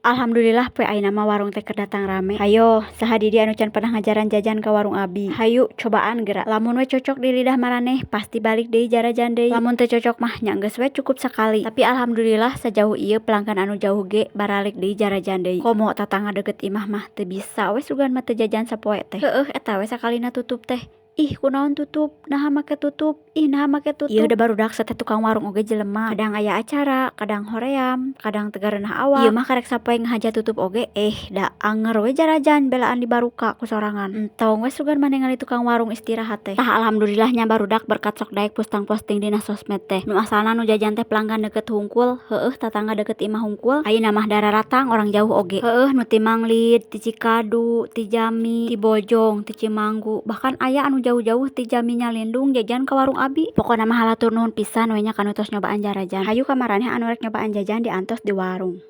Alhamdulillah poe ayeuna mah warung teh keur datang rame. Hayo, saha di anu can pernah ngajaran jajan ka warung abi. Hayu cobaan geura. Lamun we cocok di lidah maraneh, pasti balik deui jarajan deui. Lamun teu cocok mah nya geus we cukup sakali. Tapi alhamdulillah sajauh ieu pelanggan anu jauh ge baralik deui jarajan deui. Komo tatangga deukeut imah mah teu bisa we sugan mah teu jajan sapoe teh. Heueuh eta we sakalina tutup teh. Ih kunaon tutup, naha make tutup, ih naha make tutup. Ieu da barudak sateh tukang warung oge jelema. Kadang aya acara, kadang hoream, kadang teu gareunah awak. Ieu mah karek sapoe ngahaja tutup oge, da anger we jarajan belaan di baruka ku sorangan. Entong we sugan maneh ngali tukang warung istirahat teh. Tah alhamdulillahnya barudak berkat sok daek posting dina sosmed teh. Nu asalna nu jajan teh pelanggan deukeut hungkul, heueuh tatangga deukeut imah hungkul. Ayeuna mah dararatang orang jauh oge. Heueuh nu ti Manglid, ti Cikadu, ti Jami, ti Bojong, ti Cimanggu, bahkan aya anu jauh-jauh ti Jaminya Lindung jajan ka warung abi. Pokona mah halatur nuhun pisan we nya kanu tos nyobaan jarajan. Hayu ka maraneh anu rek nyobaan jajan diantos di warung.